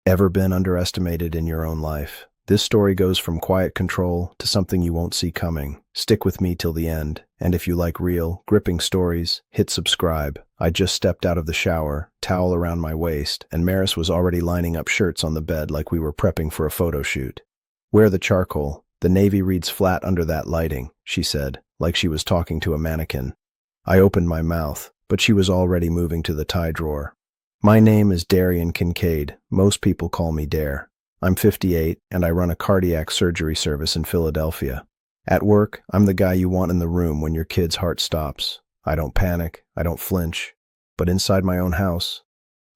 Ever been underestimated in your own life? This story goes from quiet control to something you won't see coming. Stick with me till the end, and if you like real, gripping stories, hit subscribe. I just stepped out of the shower, towel around my waist, and Maris was already lining up shirts on the bed like we were prepping for a photo shoot. "Wear the charcoal. The navy reads flat under that lighting," she said, like she was talking to a mannequin. I opened my mouth, but she was already moving to the tie drawer. "My name is Darian Kincaid. Most people call me Dare. I'm 58, and I run a cardiac surgery service in Philadelphia. At work, I'm the guy you want in the room when your kid's heart stops. I don't panic, I don't flinch. But inside my own house,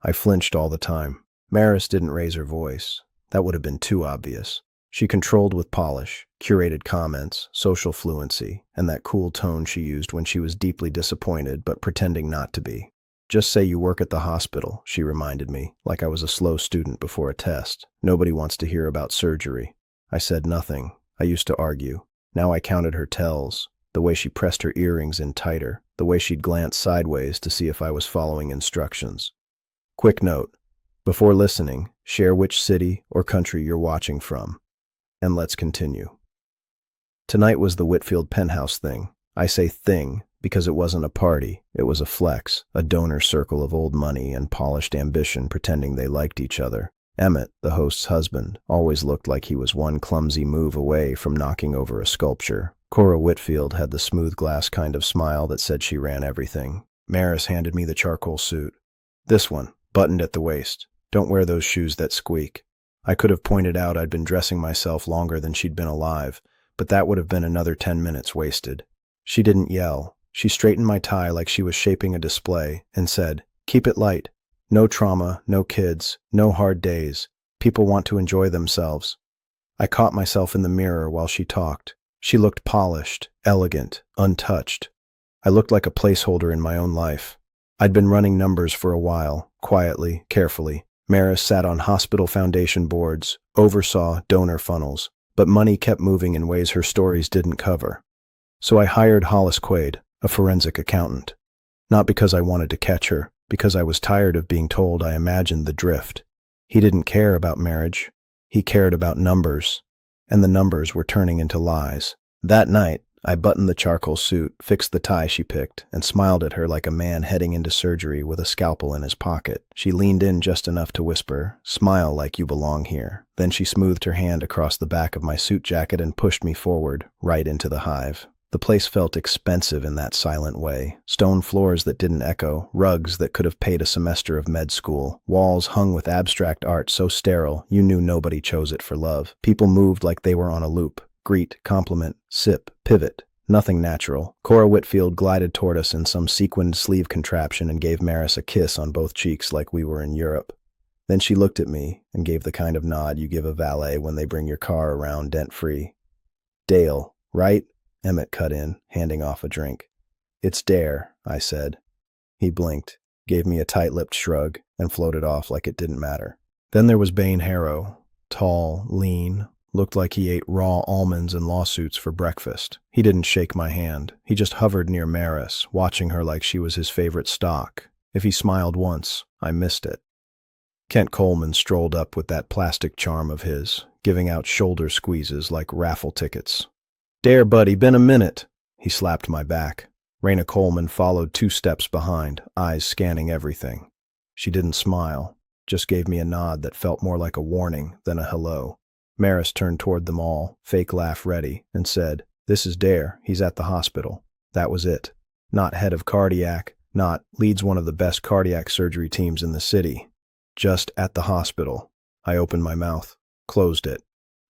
I flinched all the time." Maris didn't raise her voice. That would have been too obvious. She controlled with polish, curated comments, social fluency, and that cool tone she used when she was deeply disappointed but pretending not to be. "Just say you work at the hospital," she reminded me, like I was a slow student before a test. "Nobody wants to hear about surgery." I said nothing. I used to argue. Now I counted her tells, the way she pressed her earrings in tighter, the way she'd glance sideways to see if I was following instructions. Quick note: before listening, share which city or country you're watching from. And let's continue. Tonight was the Whitfield penthouse thing. I say thing because it wasn't a party, it was a flex, a donor circle of old money and polished ambition pretending they liked each other. Emmett, the host's husband, always looked like he was one clumsy move away from knocking over a sculpture. Cora Whitfield had the smooth glass kind of smile that said she ran everything. Maris handed me the charcoal suit. "This one, buttoned at the waist. Don't wear those shoes that squeak." I could have pointed out I'd been dressing myself longer than she'd been alive, but that would have been another 10 minutes wasted. She didn't yell. She straightened my tie like she was shaping a display and said, "Keep it light. No trauma, no kids, no hard days. People want to enjoy themselves." I caught myself in the mirror while she talked. She looked polished, elegant, untouched. I looked like a placeholder in my own life. I'd been running numbers for a while, quietly, carefully. Maris sat on hospital foundation boards, oversaw donor funnels, but money kept moving in ways her stories didn't cover. So I hired Hollis Quaid, a forensic accountant. Not because I wanted to catch her, because I was tired of being told I imagined the drift. He didn't care about marriage. He cared about numbers, and the numbers were turning into lies. That night, I buttoned the charcoal suit, fixed the tie she picked, and smiled at her like a man heading into surgery with a scalpel in his pocket. She leaned in just enough to whisper, "Smile like you belong here." Then she smoothed her hand across the back of my suit jacket and pushed me forward, right into the hive. The place felt expensive in that silent way. Stone floors that didn't echo, rugs that could have paid a semester of med school, walls hung with abstract art so sterile you knew nobody chose it for love. People moved like they were on a loop. Greet, compliment, sip, pivot. Nothing natural. Cora Whitfield glided toward us in some sequined sleeve contraption and gave Maris a kiss on both cheeks like we were in Europe. Then she looked at me and gave the kind of nod you give a valet when they bring your car around dent-free. "Dale, right?" Emmett cut in, handing off a drink. "It's Dare," I said. He blinked, gave me a tight-lipped shrug, and floated off like it didn't matter. Then there was Bain Harrow. Tall, lean, looked like he ate raw almonds and lawsuits for breakfast. He didn't shake my hand. He just hovered near Maris, watching her like she was his favorite stock. If he smiled once, I missed it. Kent Coleman strolled up with that plastic charm of his, giving out shoulder squeezes like raffle tickets. "Dare, buddy, been a minute." He slapped my back. Raina Coleman followed 2 steps behind, eyes scanning everything. She didn't smile, just gave me a nod that felt more like a warning than a hello. Maris turned toward them all, fake laugh ready, and said, "This is Dare, he's at the hospital." That was it. Not head of cardiac, not leads one of the best cardiac surgery teams in the city. Just at the hospital. I opened my mouth, closed it.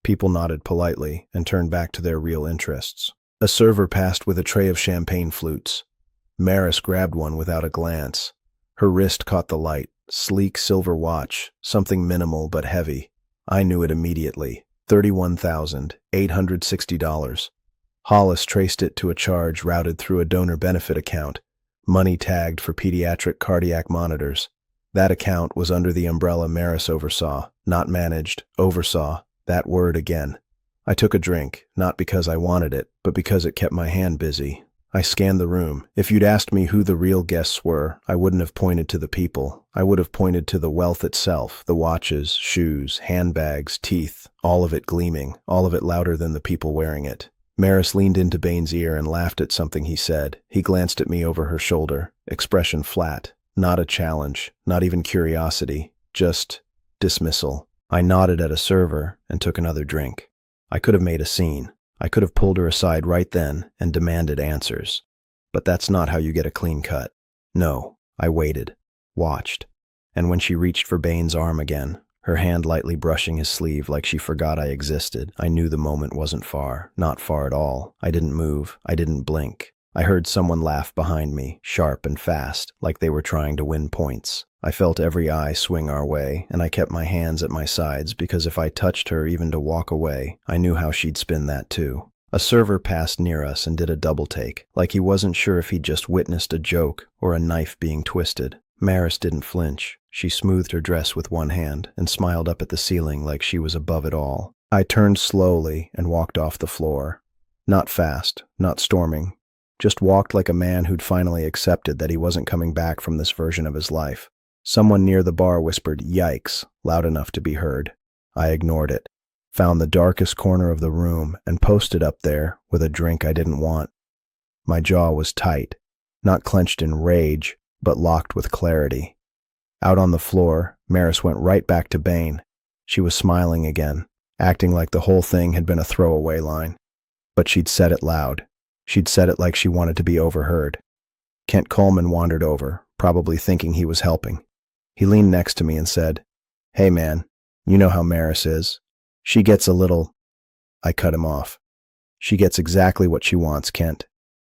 People nodded politely and turned back to their real interests. A server passed with a tray of champagne flutes. Maris grabbed one without a glance. Her wrist caught the light, sleek silver watch, something minimal but heavy. I knew it immediately. $31,860. Hollis traced it to a charge routed through a donor benefit account, money tagged for pediatric cardiac monitors. That account was under the umbrella Maris oversaw, not managed, oversaw. That word again. I took a drink, not because I wanted it, but because it kept my hand busy. I scanned the room. If you'd asked me who the real guests were, I wouldn't have pointed to the people. I would have pointed to the wealth itself, the watches, shoes, handbags, teeth, all of it gleaming, all of it louder than the people wearing it. Maris leaned into Bain's ear and laughed at something he said. He glanced at me over her shoulder, expression flat. Not a challenge, not even curiosity, just dismissal. I nodded at a server and took another drink. I could have made a scene. I could have pulled her aside right then and demanded answers. But that's not how you get a clean cut. No, I waited, watched. And when she reached for Bain's arm again, her hand lightly brushing his sleeve like she forgot I existed, I knew the moment wasn't far, not far at all. I didn't move, I didn't blink. I heard someone laugh behind me, sharp and fast, like they were trying to win points. I felt every eye swing our way, and I kept my hands at my sides because if I touched her even to walk away, I knew how she'd spin that too. A server passed near us and did a double take, like he wasn't sure if he'd just witnessed a joke or a knife being twisted. Maris didn't flinch. She smoothed her dress with one hand and smiled up at the ceiling like she was above it all. I turned slowly and walked off the floor. Not fast, not storming. Just walked like a man who'd finally accepted that he wasn't coming back from this version of his life. Someone near the bar whispered, "Yikes," loud enough to be heard. I ignored it, found the darkest corner of the room, and posted up there with a drink I didn't want. My jaw was tight, not clenched in rage, but locked with clarity. Out on the floor, Maris went right back to Bain. She was smiling again, acting like the whole thing had been a throwaway line. But she'd said it loud. She'd said it like she wanted to be overheard. Kent Coleman wandered over, probably thinking he was helping. He leaned next to me and said, "Hey man, you know how Maris is. She gets a little—" I cut him off. "She gets exactly what she wants, Kent.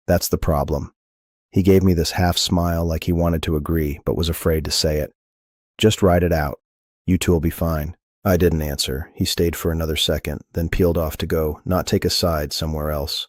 That's the problem." He gave me this half smile like he wanted to agree, but was afraid to say it. "Just ride it out. You two'll be fine." I didn't answer. He stayed for another second, then peeled off to go, not take a side somewhere else.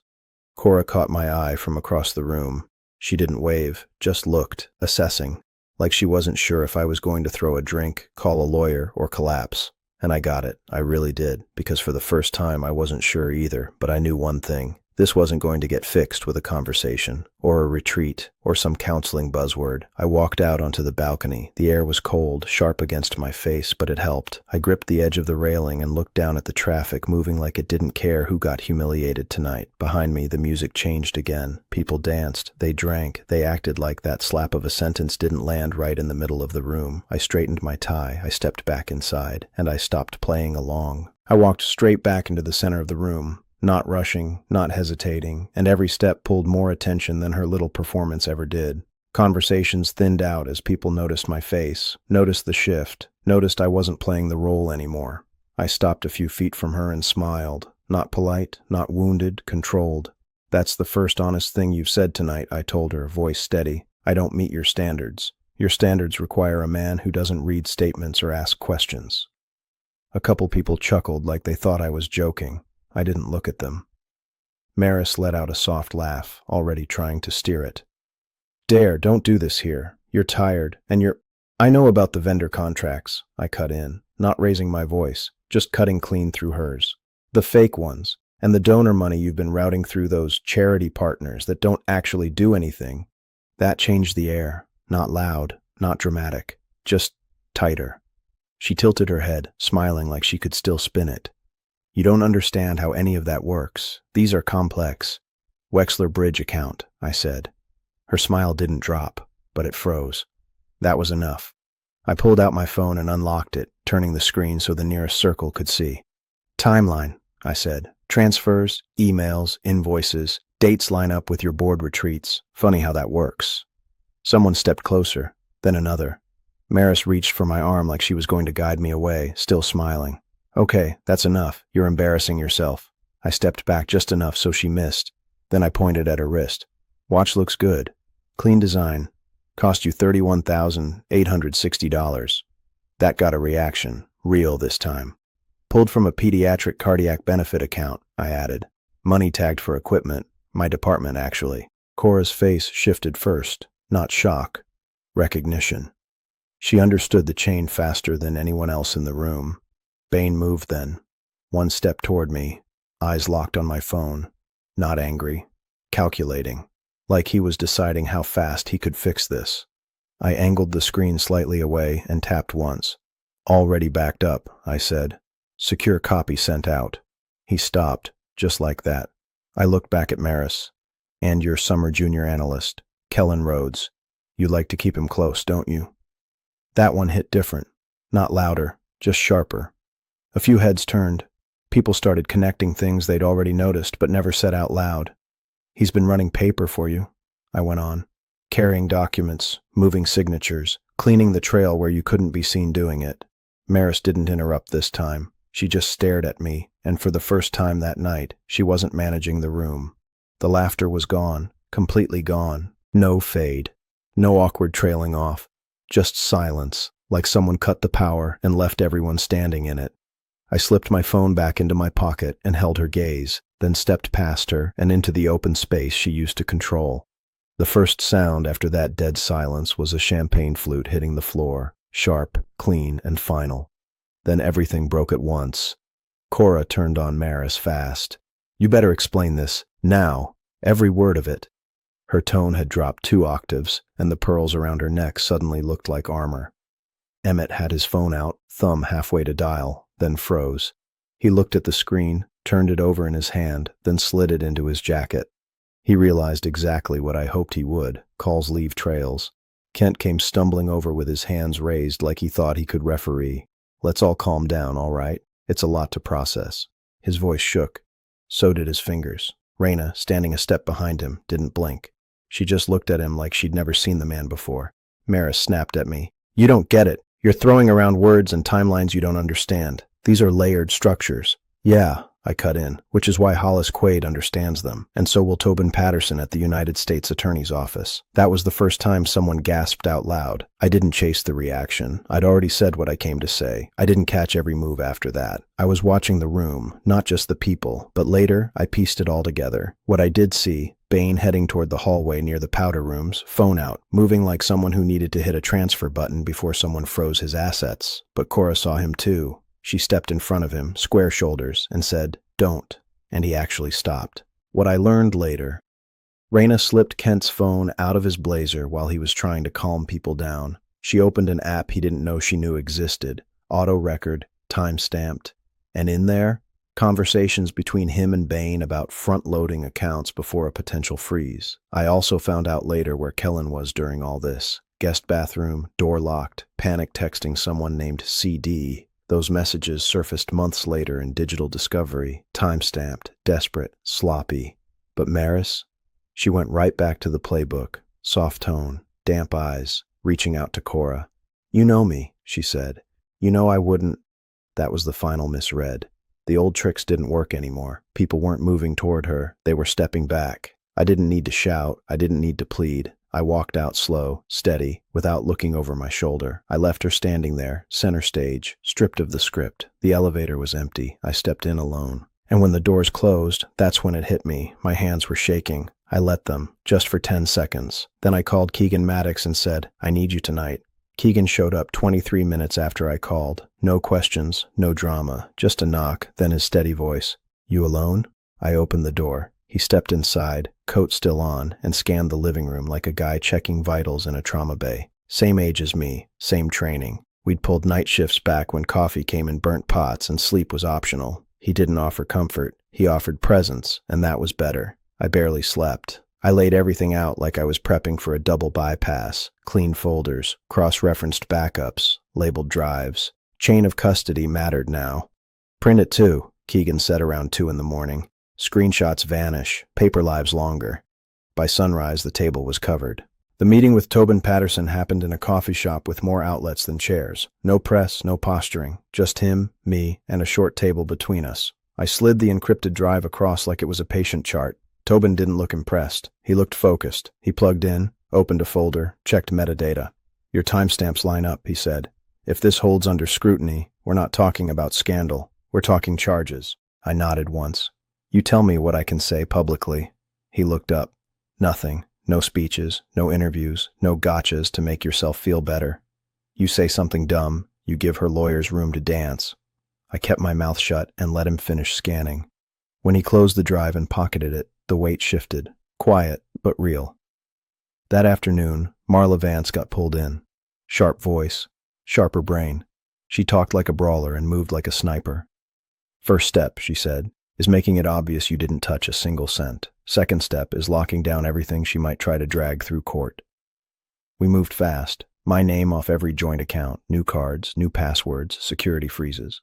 Cora caught my eye from across the room. She didn't wave, just looked, assessing, like she wasn't sure if I was going to throw a drink, call a lawyer, or collapse. And I got it. I really did, because for the first time I wasn't sure either, but I knew one thing. This wasn't going to get fixed with a conversation, or a retreat, or some counseling buzzword. I walked out onto the balcony. The air was cold, sharp against my face, but it helped. I gripped the edge of the railing and looked down at the traffic moving like it didn't care who got humiliated tonight. Behind me, the music changed again. People danced, they drank, they acted like that slap of a sentence didn't land right in the middle of the room. I straightened my tie, I stepped back inside, and I stopped playing along. I walked straight back into the center of the room. Not rushing, not hesitating, and every step pulled more attention than her little performance ever did. Conversations thinned out as people noticed my face, noticed the shift, noticed I wasn't playing the role anymore. I stopped a few feet from her and smiled. Not polite, not wounded, controlled. "That's the first honest thing you've said tonight," I told her, voice steady. "I don't meet your standards. Your standards require a man who doesn't read statements or ask questions." A couple people chuckled like they thought I was joking. I didn't look at them. Maris let out a soft laugh, already trying to steer it. "Dare, don't do this here. You're tired, and you're—" "I know about the vendor contracts," I cut in, not raising my voice, just cutting clean through hers. "The fake ones, and the donor money you've been routing through those charity partners that don't actually do anything." That changed the air, not loud, not dramatic, just tighter. She tilted her head, smiling like she could still spin it. "You don't understand how any of that works. These are complex." "Wexler Bridge account," I said. Her smile didn't drop, but it froze. That was enough. I pulled out my phone and unlocked it, turning the screen so the nearest circle could see. "Timeline," I said. "Transfers, emails, invoices, dates line up with your board retreats. Funny how that works." Someone stepped closer, then another. Maris reached for my arm like she was going to guide me away, still smiling. "Okay, that's enough. You're embarrassing yourself." I stepped back just enough so she missed. Then I pointed at her wrist. "Watch looks good. Clean design. Cost you $31,860. That got a reaction. Real this time. Pulled from a pediatric cardiac benefit account," I added. "Money tagged for equipment. My department, actually." Cora's face shifted first. Not shock. Recognition. She understood the chain faster than anyone else in the room. Bain moved then. One step toward me, eyes locked on my phone. Not angry. Calculating. like he was deciding how fast he could fix this. I angled the screen slightly away and tapped once. Already backed up, I said. Secure copy sent out. He stopped, just like that. I looked back at Maris. And your summer junior analyst, Kellen Rhodes. You like to keep him close, don't you? That one hit different. Not louder, just sharper. A few heads turned. People started connecting things they'd already noticed but never said out loud. He's been running paper for you, I went on. Carrying documents, moving signatures, cleaning the trail where you couldn't be seen doing it. Maris didn't interrupt this time. She just stared at me, and for the first time that night, she wasn't managing the room. The laughter was gone, completely gone. No fade. No awkward trailing off. Just silence, like someone cut the power and left everyone standing in it. I slipped my phone back into my pocket and held her gaze, then stepped past her and into the open space she used to control. The first sound after that dead silence was a champagne flute hitting the floor, sharp, clean, and final. Then everything broke at once. Cora turned on Maris fast. You better explain this, now, every word of it. Her tone had dropped 2 octaves, and the pearls around her neck suddenly looked like armor. Emmett had his phone out, thumb halfway to dial, then froze. He looked at the screen, turned it over in his hand, then slid it into his jacket. He realized exactly what I hoped he would. Calls leave trails. Kent came stumbling over with his hands raised like he thought he could referee. Let's all calm down, all right? It's a lot to process. His voice shook. So did his fingers. Raina, standing a step behind him, didn't blink. She just looked at him like she'd never seen the man before. Maris snapped at me. You don't get it. You're throwing around words and timelines you don't understand. These are layered structures. Yeah, I cut in, which is why Hollis Quaid understands them, and so will Tobin Patterson at the United States Attorney's Office. That was the first time someone gasped out loud. I didn't chase the reaction. I'd already said what I came to say. I didn't catch every move after that. I was watching the room, not just the people, but later I pieced it all together. What I did see, Bain heading toward the hallway near the powder rooms, phone out, moving like someone who needed to hit a transfer button before someone froze his assets. But Cora saw him too. She stepped in front of him, square shoulders, and said, "Don't," and he actually stopped. What I learned later. Raina slipped Kent's phone out of his blazer while he was trying to calm people down. She opened an app he didn't know she knew existed, auto-record, time-stamped. And in there, conversations between him and Bain about front-loading accounts before a potential freeze. I also found out later where Kellen was during all this. Guest bathroom, door locked, panic texting someone named CD. Those messages surfaced months later in digital discovery, time-stamped, desperate, sloppy. But Maris? She went right back to the playbook, soft tone, damp eyes, reaching out to Cora. You know me, she said. You know I wouldn't. That was the final misread. The old tricks didn't work anymore. People weren't moving toward her. They were stepping back. I didn't need to shout. I didn't need to plead. I walked out slow, steady, without looking over my shoulder. I left her standing there, center stage, stripped of the script. The elevator was empty. I stepped in alone. And when the doors closed, that's when it hit me. My hands were shaking. I let them, just for 10 seconds. Then I called Keegan Maddox and said, I need you tonight. Keegan showed up 23 minutes after I called. No questions, no drama, just a knock, then his steady voice. You alone? I opened the door. He stepped inside, coat still on, and scanned the living room like a guy checking vitals in a trauma bay. Same age as me, same training. We'd pulled night shifts back when coffee came in burnt pots and sleep was optional. He didn't offer comfort. He offered presence, and that was better. I barely slept. I laid everything out like I was prepping for a double bypass. Clean folders, cross-referenced backups, labeled drives. Chain of custody mattered now. Print it too, Keegan said around 2 in the morning. Screenshots vanish, paper lives longer. By sunrise, the table was covered. The meeting with Tobin Patterson happened in a coffee shop with more outlets than chairs. No press, no posturing. Just him, me, and a short table between us. I slid the encrypted drive across like it was a patient chart. Tobin didn't look impressed. He looked focused. He plugged in, opened a folder, checked metadata. Your timestamps line up, he said. If this holds under scrutiny, we're not talking about scandal. We're talking charges. I nodded once. You tell me what I can say publicly. He looked up. Nothing. No speeches, no interviews, no gotchas to make yourself feel better. You say something dumb, you give her lawyers room to dance. I kept my mouth shut and let him finish scanning. When he closed the drive and pocketed it, the weight shifted. Quiet, but real. That afternoon, Marla Vance got pulled in. Sharp voice, sharper brain. She talked like a brawler and moved like a sniper. First step, she said, is making it obvious you didn't touch a single cent. Second step is locking down everything she might try to drag through court. We moved fast. My name off every joint account, new cards, new passwords, security freezes.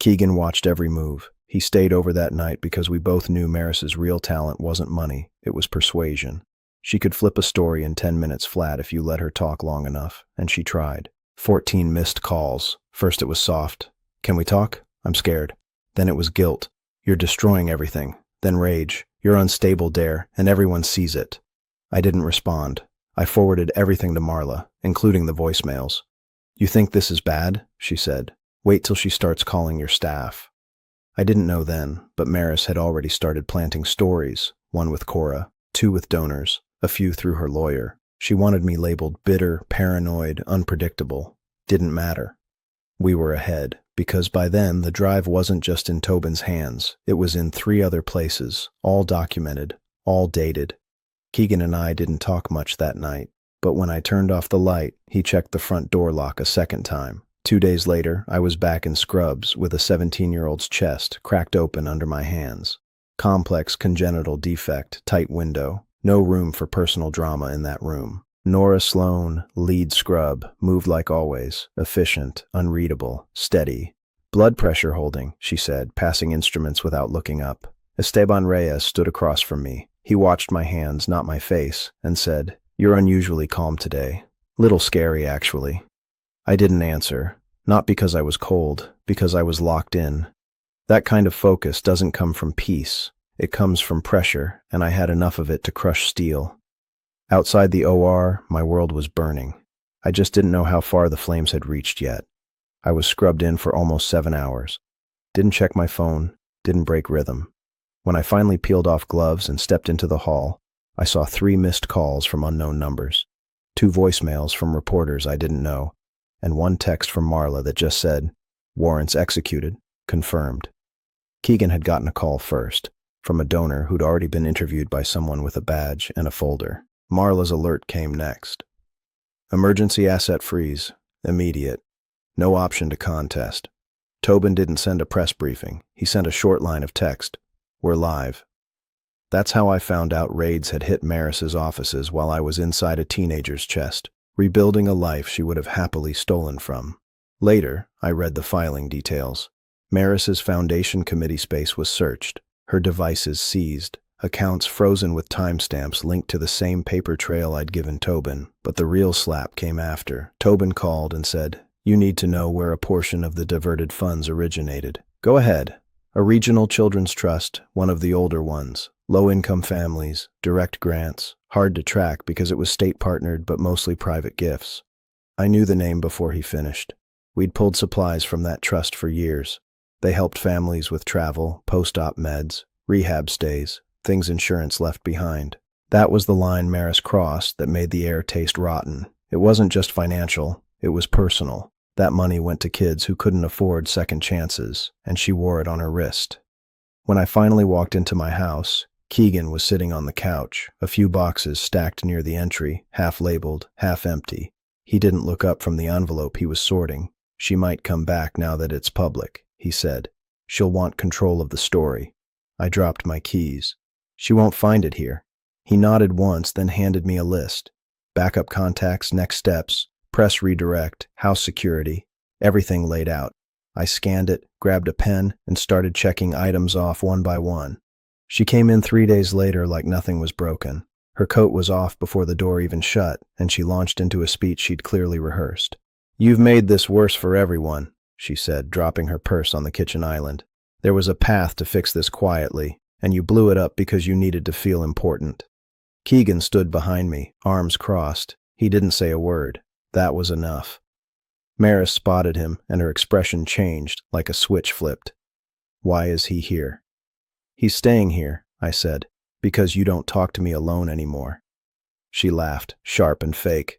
Keegan watched every move. He stayed over that night because we both knew Maris's real talent wasn't money, it was persuasion. She could flip a story in 10 minutes flat if you let her talk long enough, and she tried. 14 missed calls. First it was soft. Can we talk? I'm scared. Then it was guilt. You're destroying everything. Then rage. You're unstable, Dare, and everyone sees it. I didn't respond. I forwarded everything to Marla, including the voicemails. You think this is bad? She said. Wait till she starts calling your staff. I didn't know then, but Maris had already started planting stories, one with Cora, two with donors, a few through her lawyer. She wanted me labeled bitter, paranoid, unpredictable. Didn't matter. We were ahead, because by then the drive wasn't just in Tobin's hands, it was in 3 other places, all documented, all dated. Keegan and I didn't talk much that night, but when I turned off the light, he checked the front door lock a second time. 2 days later, I was back in scrubs with a 17-year-old's chest cracked open under my hands. Complex congenital defect, tight window, no room for personal drama in that room. Nora Sloan, lead scrub, moved like always, efficient, unreadable, steady. Blood pressure holding, she said, passing instruments without looking up. Esteban Reyes stood across from me. He watched my hands, not my face, and said, You're unusually calm today. Little scary, actually. I didn't answer, not because I was cold, because I was locked in. That kind of focus doesn't come from peace. It comes from pressure, and I had enough of it to crush steel. Outside the OR, my world was burning. I just didn't know how far the flames had reached yet. I was scrubbed in for almost 7 hours. Didn't check my phone, didn't break rhythm. When I finally peeled off gloves and stepped into the hall, I saw 3 missed calls from unknown numbers, 2 voicemails from reporters I didn't know, and 1 text from Marla that just said, Warrants executed, confirmed. Keegan had gotten a call first, from a donor who'd already been interviewed by someone with a badge and a folder. Marla's alert came next. Emergency asset freeze, immediate. No option to contest. Tobin didn't send a press briefing. He sent a short line of text. We're live. That's how I found out raids had hit Maris's offices while I was inside a teenager's chest, rebuilding a life she would have happily stolen from. Later, I read the filing details. Maris's foundation committee space was searched, her devices seized, accounts frozen with timestamps linked to the same paper trail I'd given Tobin, but the real slap came after. Tobin called and said, You need to know where a portion of the diverted funds originated. Go ahead. A regional children's trust, one of the older ones. Low-income families, direct grants, hard to track because it was state-partnered but mostly private gifts. I knew the name before he finished. We'd pulled supplies from that trust for years. They helped families with travel, post-op meds, rehab stays, things insurance left behind. That was the line Maris crossed that made the air taste rotten. It wasn't just financial, it was personal. That money went to kids who couldn't afford second chances, and she wore it on her wrist. When I finally walked into my house, Keegan was sitting on the couch, a few boxes stacked near the entry, half labeled, half empty. He didn't look up from the envelope he was sorting. She might come back now that it's public, he said. She'll want control of the story. I dropped my keys. She won't find it here. He nodded once, then handed me a list. Backup contacts, next steps, press redirect, house security, everything laid out. I scanned it, grabbed a pen, and started checking items off one by one. She came in 3 days later like nothing was broken. Her coat was off before the door even shut, and she launched into a speech she'd clearly rehearsed. You've made this worse for everyone, she said, dropping her purse on the kitchen island. There was a path to fix this quietly, and you blew it up because you needed to feel important. Keegan stood behind me, arms crossed. He didn't say a word. That was enough. Maris spotted him, and her expression changed, like a switch flipped. Why is he here? He's staying here, I said, because you don't talk to me alone anymore. She laughed, sharp and fake.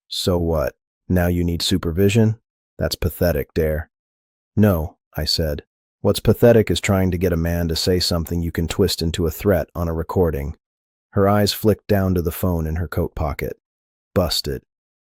So what? Now you need supervision? That's pathetic, Dare. No, I said. What's pathetic is trying to get a man to say something you can twist into a threat on a recording. Her eyes flicked down to the phone in her coat pocket. Busted.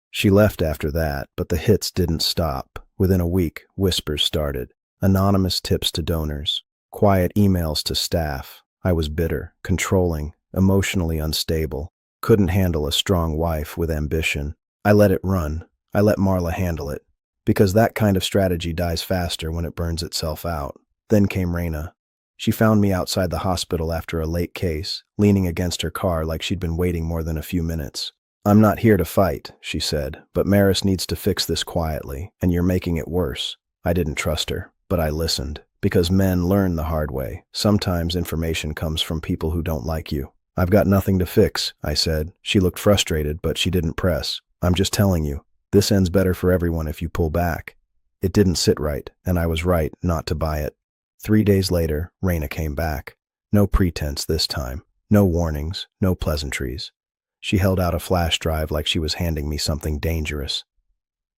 She left after that, but the hits didn't stop. Within a week, whispers started. Anonymous tips to donors. Quiet emails to staff. I was bitter, controlling, emotionally unstable. Couldn't handle a strong wife with ambition. I let it run. I let Marla handle it. Because that kind of strategy dies faster when it burns itself out. Then came Raina. She found me outside the hospital after a late case, leaning against her car like she'd been waiting more than a few minutes. "I'm not here to fight," she said, "but Maris needs to fix this quietly, and you're making it worse." I didn't trust her, but I listened. Because men learn the hard way. Sometimes information comes from people who don't like you. "I've got nothing to fix," I said. She looked frustrated, but she didn't press. "I'm just telling you. This ends better for everyone if you pull back." It didn't sit right, and I was right not to buy it. 3 days later, Raina came back. No pretense this time. No warnings, no pleasantries. She held out a flash drive like she was handing me something dangerous.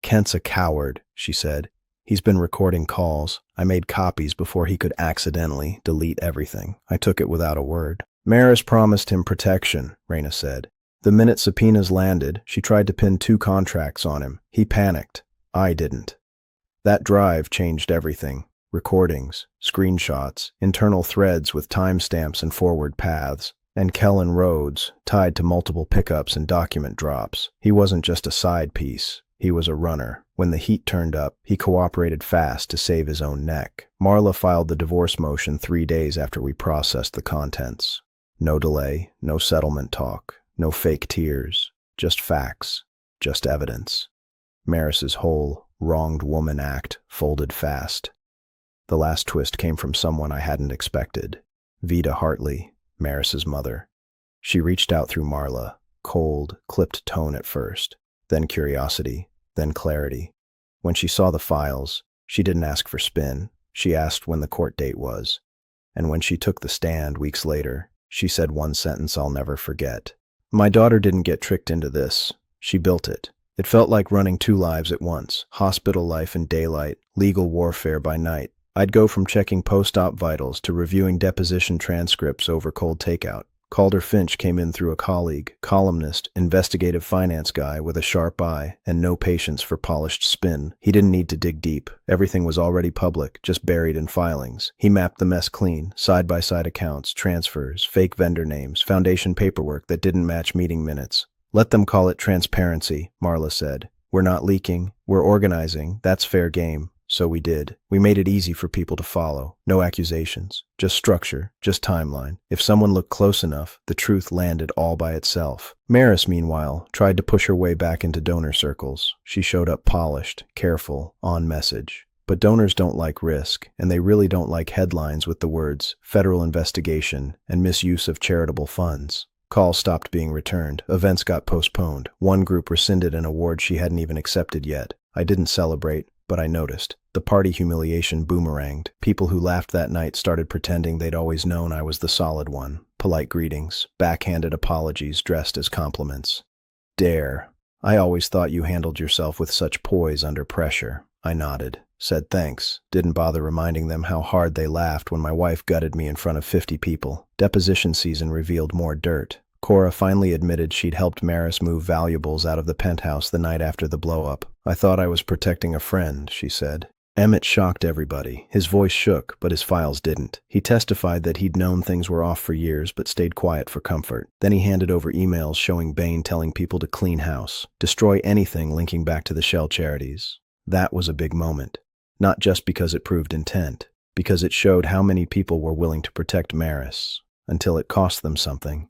"Kent's a coward," she said. "He's been recording calls. I made copies before he could accidentally delete everything." I took it without a word. "Maris promised him protection," Raina said. "The minute subpoenas landed, she tried to pin 2 contracts on him. He panicked. I didn't. That drive changed everything. Recordings, screenshots, internal threads with timestamps and forward paths, and Kellen roads tied to multiple pickups and document drops. He wasn't just a side piece. He was a runner. When the heat turned up, he cooperated fast to save his own neck. Marla filed the divorce motion 3 days after we processed the contents. No delay, no settlement talk, no fake tears, just facts, just evidence. Maris's whole wronged woman act folded fast. The last twist came from someone I hadn't expected. Vida Hartley, Maris's mother. She reached out through Marla, cold, clipped tone at first, then curiosity, then clarity. When she saw the files, she didn't ask for spin. She asked when the court date was. And when she took the stand weeks later, she said one sentence I'll never forget. "My daughter didn't get tricked into this. She built it. It felt like running 2 lives at once, hospital life in daylight, legal warfare by night. I'd go from checking post-op vitals to reviewing deposition transcripts over cold takeout. Calder Finch came in through a colleague, columnist, investigative finance guy with a sharp eye and no patience for polished spin. He didn't need to dig deep. Everything was already public, just buried in filings. He mapped the mess clean, side-by-side accounts, transfers, fake vendor names, foundation paperwork that didn't match meeting minutes. "Let them call it transparency," Marla said. "We're not leaking. We're organizing. That's fair game." So we did. We made it easy for people to follow. No accusations. Just structure. Just timeline. If someone looked close enough, the truth landed all by itself. Maris, meanwhile, tried to push her way back into donor circles. She showed up polished, careful, on message. But donors don't like risk, and they really don't like headlines with the words "federal investigation" and "misuse of charitable funds." Calls stopped being returned. Events got postponed. One group rescinded an award she hadn't even accepted yet. I didn't celebrate, but I noticed. The party humiliation boomeranged. People who laughed that night started pretending they'd always known I was the solid one. Polite greetings, backhanded apologies dressed as compliments. "Dare. I always thought you handled yourself with such poise under pressure." I nodded, said thanks, didn't bother reminding them how hard they laughed when my wife gutted me in front of 50 people. Deposition season revealed more dirt. Cora finally admitted she'd helped Maris move valuables out of the penthouse the night after the blow-up. "I thought I was protecting a friend," she said. Emmett shocked everybody. His voice shook, but his files didn't. He testified that he'd known things were off for years, but stayed quiet for comfort. Then he handed over emails showing Bain telling people to clean house, destroy anything linking back to the Shell charities. That was a big moment. Not just because it proved intent, because it showed how many people were willing to protect Maris, until it cost them something.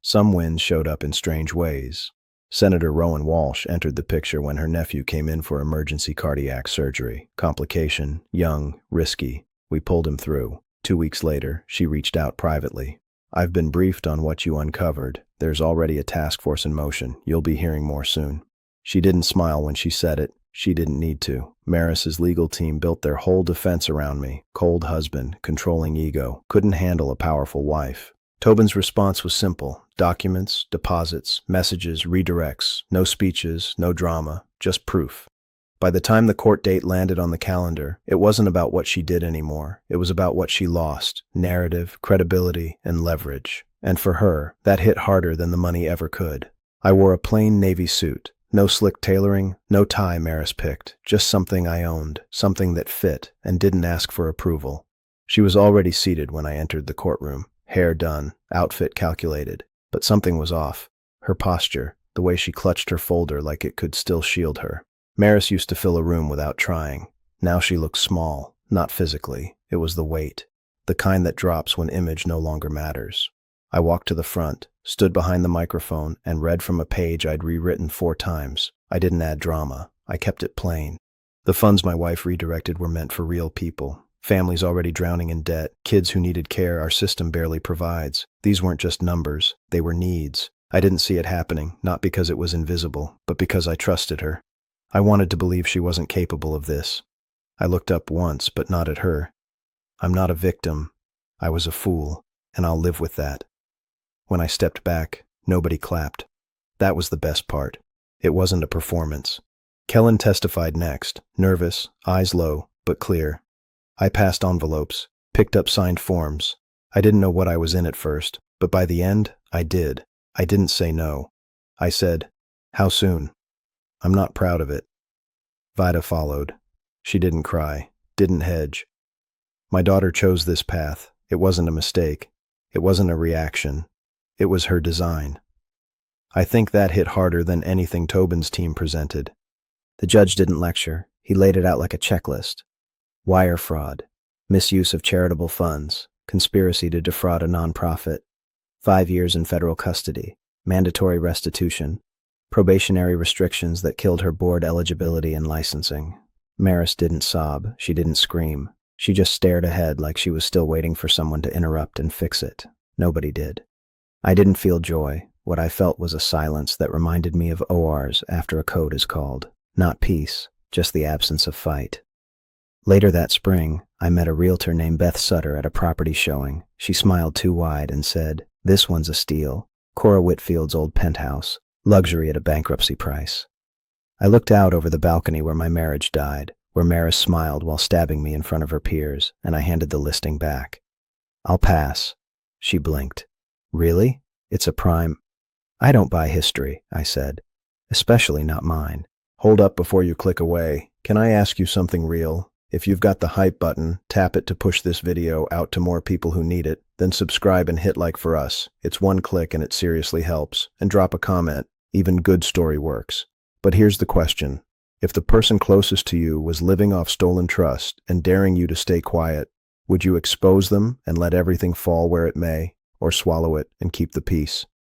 Some wins showed up in strange ways. Senator Rowan Walsh entered the picture when her nephew came in for emergency cardiac surgery. Complication, young, risky. We pulled him through. 2 weeks later, she reached out privately. "I've been briefed on what you uncovered. There's already a task force in motion. You'll be hearing more soon." She didn't smile when she said it. She didn't need to. Maris's legal team built their whole defense around me. Cold husband, controlling ego, couldn't handle a powerful wife. Tobin's response was simple. Documents, deposits, messages, redirects, no speeches, no drama, just proof. By the time the court date landed on the calendar, it wasn't about what she did anymore. It was about what she lost: narrative, credibility, and leverage. And for her, that hit harder than the money ever could. I wore a plain navy suit. No slick tailoring, no tie Maris picked, just something I owned, something that fit and didn't ask for approval. She was already seated when I entered the courtroom, hair done, outfit calculated. But something was off. Her posture, the way she clutched her folder like it could still shield her. Maris used to fill a room without trying. Now she looked small, not physically. It was the weight. The kind that drops when image no longer matters. I walked to the front, stood behind the microphone, and read from a page I'd rewritten 4 times. I didn't add drama. I kept it plain. The funds my wife redirected were meant for real people. Families already drowning in debt, kids who needed care our system barely provides. These weren't just numbers, they were needs. I didn't see it happening, not because it was invisible, but because I trusted her. I wanted to believe she wasn't capable of this. I looked up once, but not at her. I'm not a victim. I was a fool, and I'll live with that. When I stepped back, nobody clapped. That was the best part. It wasn't a performance. Kellen testified next, nervous, eyes low, but clear. I passed envelopes, picked up signed forms. I didn't know what I was in at first, but by the end, I did. I didn't say no. I said, "How soon?" "I'm not proud of it." Vida followed. She didn't cry, didn't hedge. My daughter chose this path. It wasn't a mistake. It wasn't a reaction. It was her design. I think that hit harder than anything Tobin's team presented. The judge didn't lecture. He laid it out like a checklist. Wire fraud, misuse of charitable funds, conspiracy to defraud a nonprofit, 5 years in federal custody, mandatory restitution, probationary restrictions that killed her board eligibility and licensing. Maris didn't sob. She didn't scream. She just stared ahead like she was still waiting for someone to interrupt and fix it. Nobody did. I didn't feel joy. What I felt was a silence that reminded me of ORs after a code is called. Not peace, just the absence of fight. Later that spring, I met a realtor named Beth Sutter at a property showing. She smiled too wide and said, "This one's a steal. Cora Whitfield's old penthouse. Luxury at a bankruptcy price." I looked out over the balcony where my marriage died, where Maris smiled while stabbing me in front of her peers, and I handed the listing back. "I'll pass." She blinked. "Really? It's a prime—" "I don't buy history," I said. "Especially not mine." Hold up before you click away. Can I ask you something real? If you've got the hype button, tap it to push this video out to more people who need it, then subscribe and hit like for us. It's 1 click and it seriously helps. And drop a comment. Even good story works. But here's the question. If the person closest to you was living off stolen trust and daring you to stay quiet, would you expose them and let everything fall where it may, or swallow it and keep the peace?